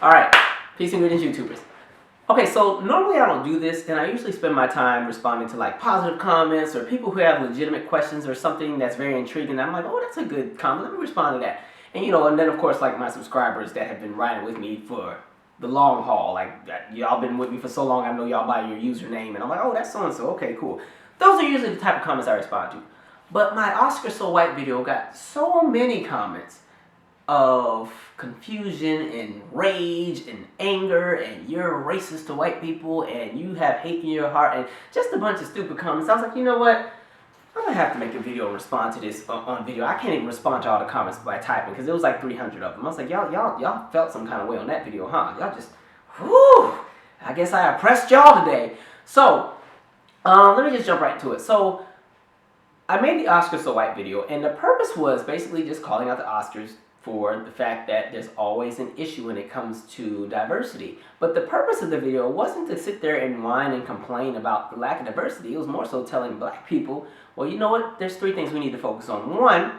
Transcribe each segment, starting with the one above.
Alright, peace and greetings, YouTubers. Okay, so normally I don't do this, and I usually spend my time responding to like positive comments or people who have legitimate questions or something that's very intriguing. And I'm like, oh, that's a good comment, let me respond to that. And and then of course like my subscribers that have been riding with me for the long haul, like y'all been with me for so long, I know y'all by your username, and I'm like, oh, that's so-and-so, okay, cool. Those are usually the type of comments I respond to. But my Oscar So White video got so many comments of confusion and rage and anger and you're racist to white people and you have hate in your heart and just a bunch of stupid comments. I was like, you know what? I'm gonna have to make a video and respond to this on video. I can't even respond to all the comments by typing because it was like 300 of them. I was like, y'all felt some kind of way on that video, huh? Y'all just, whew, I guess I oppressed y'all today. So, let me just jump right into it. So, I made the Oscar So White video, and the purpose was basically just calling out the Oscars for the fact that there's always an issue when it comes to diversity. But the purpose of the video wasn't to sit there and whine and complain about the lack of diversity. It was more so telling black people, well, you know what? There's three things we need to focus on. One,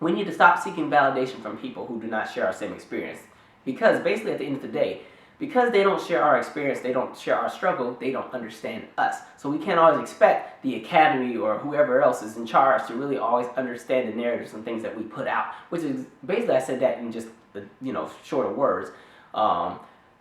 we need to stop seeking validation from people who do not share our same experience. Because basically at the end of the day, because they don't share our experience, they don't share our struggle, they don't understand us. So we can't always expect the Academy or whoever else is in charge to really always understand the narratives and things that we put out. Which is, basically I said that in just, shorter words.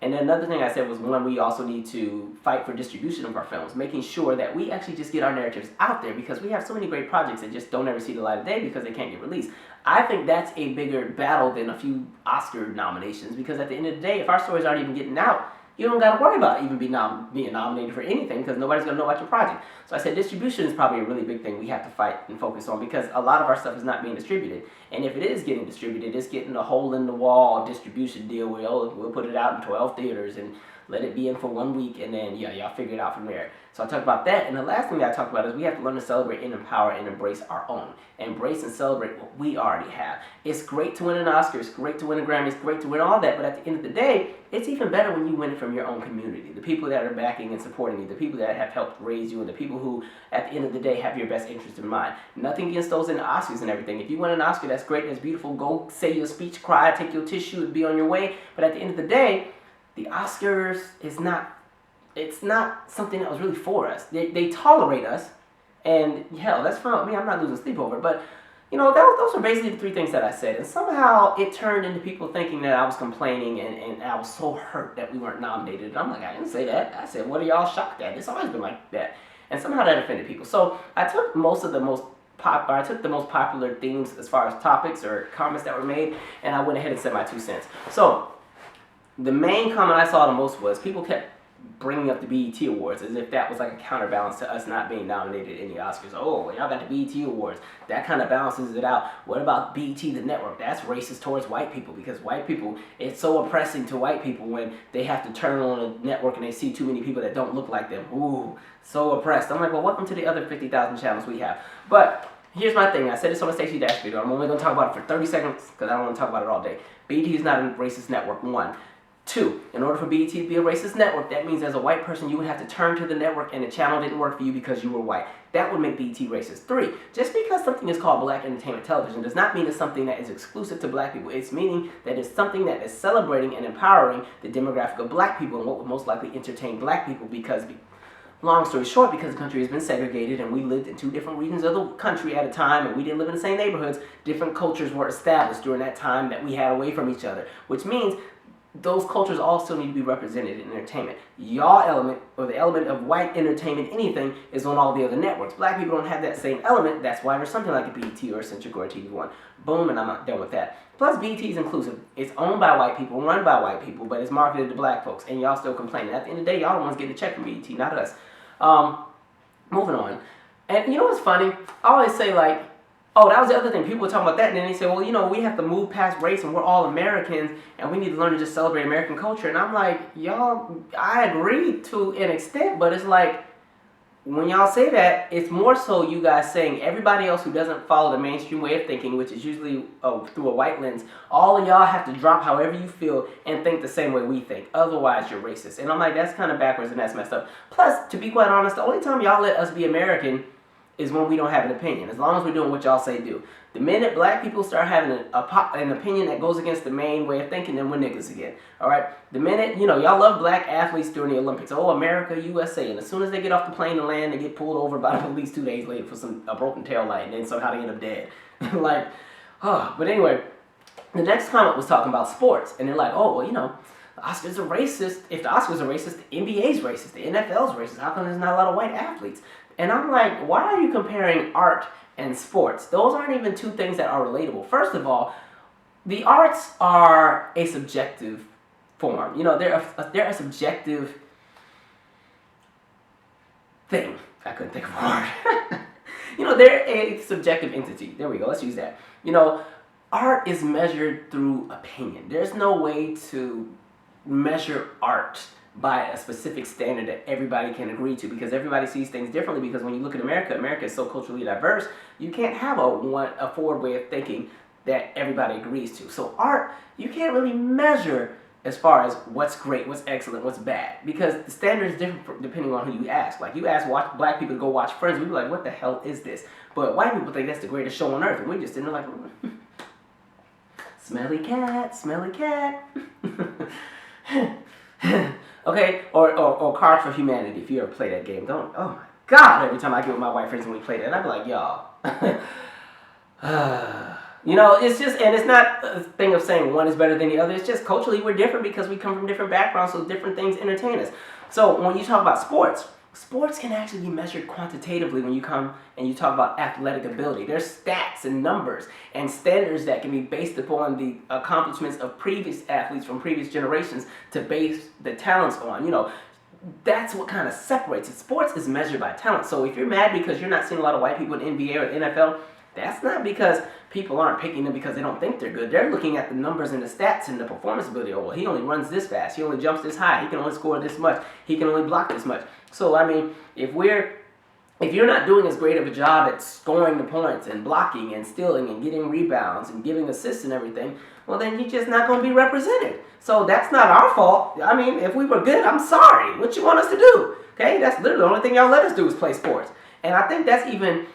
And then another thing I said was, one, we also need to fight for distribution of our films, making sure that we actually just get our narratives out there, because we have so many great projects that just don't ever see the light of day because they can't get released. I think that's a bigger battle than a few Oscar nominations, because at the end of the day, if our stories aren't even getting out, you don't got to worry about even being nominated for anything, because nobody's going to know about your project. So I said distribution is probably a really big thing we have to fight and focus on, because a lot of our stuff is not being distributed. And if it is getting distributed, it's getting a hole-in-the-wall distribution deal where we'll put it out in 12 theaters and let it be in for 1 week, and then, y'all figure it out from there. So I talked about that, and the last thing that I talked about is we have to learn to celebrate and empower and embrace our own. Embrace and celebrate what we already have. It's great to win an Oscar, it's great to win a Grammy, it's great to win all that, but at the end of the day, it's even better when you win it from your own community. The people that are backing and supporting you, the people that have helped raise you, and the people who, at the end of the day, have your best interest in mind. Nothing against those in the Oscars and everything. If you win an Oscar, that's great, that's beautiful. Go say your speech, cry, take your tissue, and be on your way. But at the end of the day, the Oscars is not, it's not something that was really for us. They tolerate us, and hell, that's fine with me. I'm not losing sleep over it. But, those are basically the three things that I said. And somehow it turned into people thinking that I was complaining and I was so hurt that we weren't nominated. And I'm like, I didn't say that. I said, what are y'all shocked at? It's always been like that. And somehow that offended people. So I took the most popular themes as far as topics or comments that were made, and I went ahead and said my 2 cents. So the main comment I saw the most was people kept bringing up the BET Awards as if that was like a counterbalance to us not being nominated in the Oscars. Oh, y'all got the BET Awards. That kind of balances it out. What about BET, the network? That's racist towards white people, because white people, it's so oppressing to white people when they have to turn on a network and they see too many people that don't look like them. Ooh, so oppressed. I'm like, well, welcome to the other 50,000 channels we have. But here's my thing. I said this on the Stacey Dash video. I'm only going to talk about it for 30 seconds because I don't want to talk about it all day. BET is not a racist network, one. Two, in order for BET to be a racist network, that means as a white person you would have to turn to the network and the channel didn't work for you because you were white. That would make BET racist. Three, just because something is called black entertainment television does not mean it's something that is exclusive to black people. It's meaning that it's something that is celebrating and empowering the demographic of black people and what would most likely entertain black people, because, long story short, because the country has been segregated and we lived in two different regions of the country at a time and we didn't live in the same neighborhoods, different cultures were established during that time that we had away from each other, which means those cultures all still need to be represented in entertainment. Y'all element, or the element of white entertainment, anything, is on all the other networks. Black people don't have that same element. That's why there's something like a BET or a Centric or a TV One. Boom, and I'm not done with that. Plus, BET is inclusive. It's owned by white people, run by white people, but it's marketed to black folks, and y'all still complaining. At the end of the day, y'all the ones getting a check from BET, not us. Moving on. And you know what's funny? I always say, like, oh, that was the other thing. People were talking about that, and then they say, well, we have to move past race, and we're all Americans, and we need to learn to just celebrate American culture. And I'm like, y'all, I agree to an extent, but it's like, when y'all say that, it's more so you guys saying everybody else who doesn't follow the mainstream way of thinking, which is usually through a white lens, all of y'all have to drop however you feel and think the same way we think. Otherwise, you're racist. And I'm like, that's kind of backwards and that's messed up. Plus, to be quite honest, the only time y'all let us be American is when we don't have an opinion. As long as we're doing what y'all say do. The minute black people start having an opinion that goes against the main way of thinking, then we're niggas again. All right. The minute, y'all love black athletes during the Olympics. Oh, America, USA. And as soon as they get off the plane and land, they get pulled over by the police 2 days later for a broken tail light, and then somehow they end up dead. But anyway, the next comment was talking about sports, and they're like, oh, well, the Oscars are racist. If the Oscars are racist, the NBA's racist, the NFL's racist. How come there's not a lot of white athletes? And I'm like, why are you comparing art and sports? Those aren't even two things that are relatable. First of all, the arts are a subjective form. They're a subjective thing. I couldn't think of a word. They're a subjective entity. There we go. Let's use that. Art is measured through opinion. There's no way to measure art by a specific standard that everybody can agree to, because everybody sees things differently. Because when you look at America is so culturally diverse, you can't have a forward way of thinking that everybody agrees to. So art, you can't really measure as far as what's great, what's excellent, what's bad, because the standard is different depending on who you ask. Like, you ask black people to go watch Friends, we'd be like, what the hell is this? But white people think that's the greatest show on earth, and we just sitting there like, smelly cat, smelly cat. Okay, or Cards for Humanity. If you ever play that game, oh my God! Every time I get with my white friends and we play that, I'd be like, y'all. It's just, and it's not a thing of saying one is better than the other. It's just culturally we're different because we come from different backgrounds, so different things entertain us. So when you talk about sports can actually be measured quantitatively when you come and you talk about athletic ability. There's stats and numbers and standards that can be based upon the accomplishments of previous athletes from previous generations to base the talents on. That's what kind of separates it. Sports is measured by talent. So if you're mad because you're not seeing a lot of white people in NBA or NFL, that's not because people aren't picking them because they don't think they're good. They're looking at the numbers and the stats and the performance ability. Oh, well, he only runs this fast. He only jumps this high. He can only score this much. He can only block this much. So, if you're not doing as great of a job at scoring the points and blocking and stealing and getting rebounds and giving assists and everything, well, then you're just not going to be represented. So that's not our fault. If we were good, I'm sorry. What you want us to do? Okay, that's literally the only thing y'all let us do is play sports. And I think that's even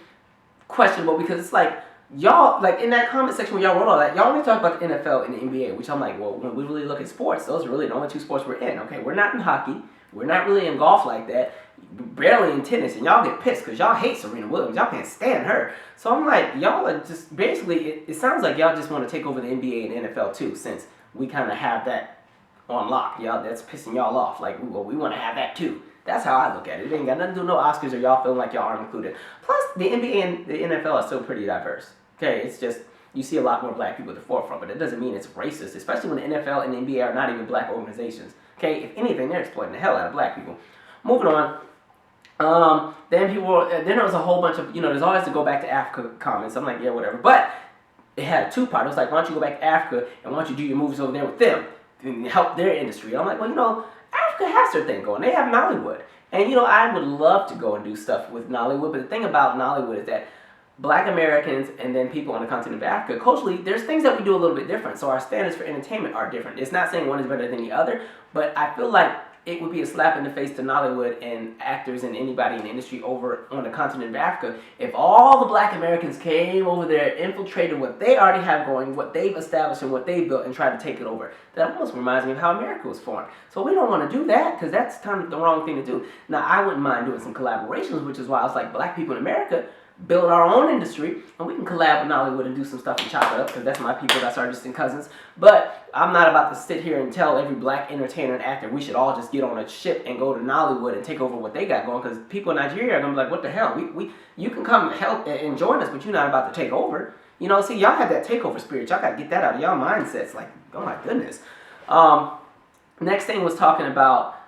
questionable, because it's like, y'all, like in that comment section when y'all wrote all that, y'all only talk about the NFL and the NBA, which I'm like, well, when we really look at sports, those are really the only two sports we're in. Okay, we're not in hockey, we're not really in golf like that, barely in tennis, and y'all get pissed because y'all hate Serena Williams, y'all can't stand her. So I'm like, y'all are just basically, it sounds like y'all just want to take over the NBA and NFL too, since we kind of have that on lock. Y'all, that's pissing y'all off. Like, well, we want to have that too. That's how I look at it. It ain't got nothing to do with no Oscars or y'all feeling like y'all aren't included. Plus, the NBA and the NFL are still pretty diverse. Okay, it's just, you see a lot more black people at the forefront, but it doesn't mean it's racist, especially when the NFL and the NBA are not even black organizations. Okay, if anything, they're exploiting the hell out of black people. Moving on. Then there was a whole bunch of, there's always to go back to Africa comments. I'm like, yeah, whatever. But it had a two-part. It was like, why don't you go back to Africa and why don't you do your movies over there with them and help their industry? And I'm like, well, Africa has their thing going. They have Nollywood. And, I would love to go and do stuff with Nollywood, but the thing about Nollywood is that black Americans and then people on the continent of Africa, culturally, there's things that we do a little bit different. So our standards for entertainment are different. It's not saying one is better than the other, but I feel like it would be a slap in the face to Nollywood and actors and anybody in the industry over on the continent of Africa if all the black Americans came over there, infiltrated what they already have going, what they've established and what they've built, and tried to take it over. That almost reminds me of how America was formed. So we don't want to do that, because that's kind of the wrong thing to do. Now, I wouldn't mind doing some collaborations, which is why I was like, black people in America, build our own industry, and we can collab with Nollywood and do some stuff and chop it up, because that's my people, that's our distant cousins. But I'm not about to sit here and tell every black entertainer and actor we should all just get on a ship and go to Nollywood and take over what they got going, because people in Nigeria are going to be like, what the hell? You can come help and join us, but you're not about to take over. See, y'all have that takeover spirit. Y'all got to get that out of y'all mindsets. Like, oh my goodness. Next thing was talking about,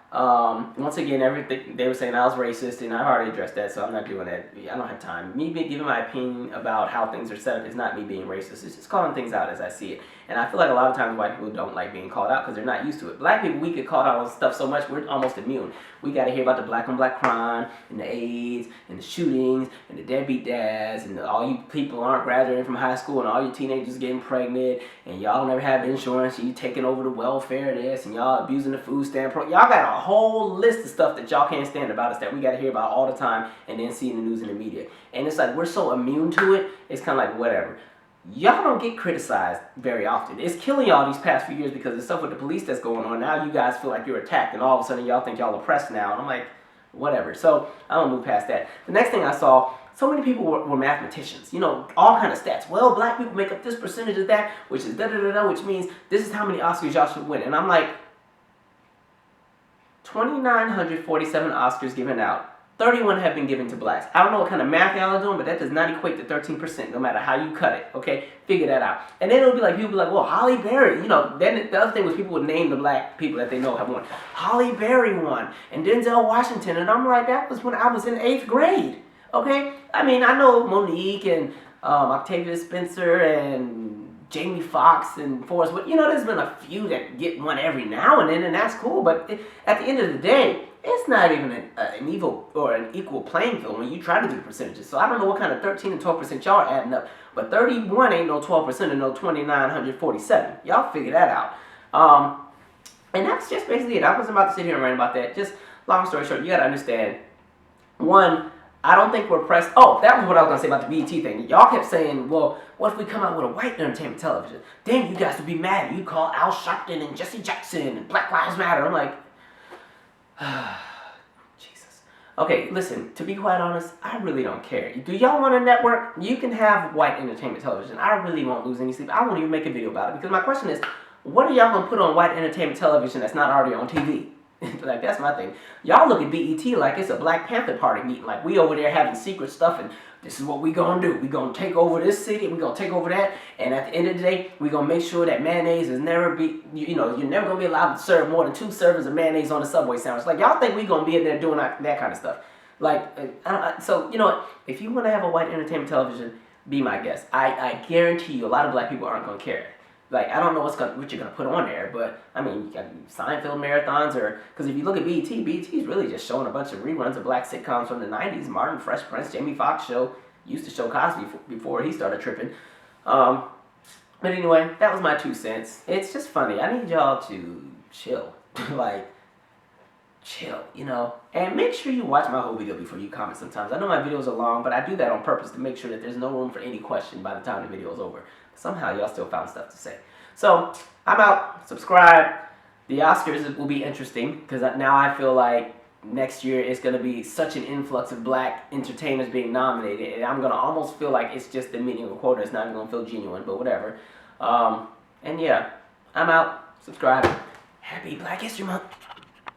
once again, everything they were saying I was racist, and I've already addressed that, so I'm not doing that. I don't have time. Me giving my opinion about how things are set up is not me being racist. It's just calling things out as I see it. And I feel like a lot of times white people don't like being called out because they're not used to it. Black people, we get called out on stuff so much, we're almost immune. We got to hear about the black on black crime, and the AIDS, and the shootings, and the deadbeat dads, and all you people aren't graduating from high school, and all your teenagers getting pregnant, and y'all never have insurance, and you taking over the welfare of this, and y'all abusing the food stamp program. Y'all got a whole list of stuff that y'all can't stand about us that we got to hear about all the time, and then see in the news and the media. And it's like we're so immune to it, it's kind of like whatever. Y'all don't get criticized very often. It's killing y'all these past few years because of the stuff with the police that's going on. Now you guys feel like you're attacked, and all of a sudden y'all think y'all oppressed now. And I'm like, whatever. So I don't move past that. The next thing I saw, so many people were mathematicians. You know, all kind of stats. Well, black people make up this percentage of that, which is da-da-da-da, which means this is how many Oscars y'all should win. And I'm like, 2,947 Oscars given out. 31 have been given to blacks. I don't know what kind of math y'all are doing, but that does not equate to 13%, no matter how you cut it, okay? Figure that out. And then it'll be like, people be like, well, Halle Berry, you know, then the other thing was people would name the black people that they know have won. Halle Berry won, and Denzel Washington, and I'm like, that was when I was in 8th grade, okay? I mean, I know Monique and Octavia Spencer and Jamie Foxx and Forrest, but you know, there's been a few that get one every now and then, and that's cool, but at the end of the day, it's not even an evil or an equal playing field when you try to do the percentages. So I don't know what kind of 13 and 12% y'all are adding up, but 31 ain't no 12% and no 2,947. Y'all figure that out. And that's just basically it. I wasn't about to sit here and rant about that. Just long story short, you gotta understand. One, I don't think we're pressed. Oh, that was what I was gonna say about the BET thing. Y'all kept saying, well, what if we come out with a white entertainment television? Then you guys would be mad. You call Al Sharpton and Jesse Jackson and Black Lives Matter. I'm like, Jesus. Okay, listen, to be quite honest, I really don't care. Do y'all want a network? You can have white entertainment television. I really won't lose any sleep. I won't even make a video about it because my question is, what are y'all gonna put on white entertainment television that's not already on TV? Like, that's my thing. Y'all look at BET like it's a Black Panther party meeting. Like, we over there having secret stuff and this is what we gonna do. We gonna take over this city, we gonna take over that, and at the end of the day, we gonna make sure that mayonnaise is never you're never gonna be allowed to serve more than 2 servings of mayonnaise on a Subway sandwich. Like, y'all think we gonna be in there doing that kind of stuff? Like, so, you know what? If you wanna have a white entertainment television, be my guest. I guarantee you a lot of black people aren't gonna care. Like, I don't know what you're gonna put on there, but I mean, you got Seinfeld marathons, or because if you look at BET is really just showing a bunch of reruns of black sitcoms from the '90s. Martin, Fresh Prince, Jamie Foxx show used to show Cosby before he started tripping. But anyway, that was my 2 cents. It's just funny. I need y'all to chill, like chill, you know. And make sure you watch my whole video before you comment. Sometimes I know my videos are long, but I do that on purpose to make sure that there's no room for any question by the time the video is over. Somehow y'all still found stuff to say. So I'm out. Subscribe. The Oscars will be interesting because now I feel like next year it's going to be such an influx of black entertainers being nominated, and I'm going to almost feel like it's just the meeting of a quota. It's not even going to feel genuine, but whatever. And yeah, I'm out. Subscribe. Happy Black History Month.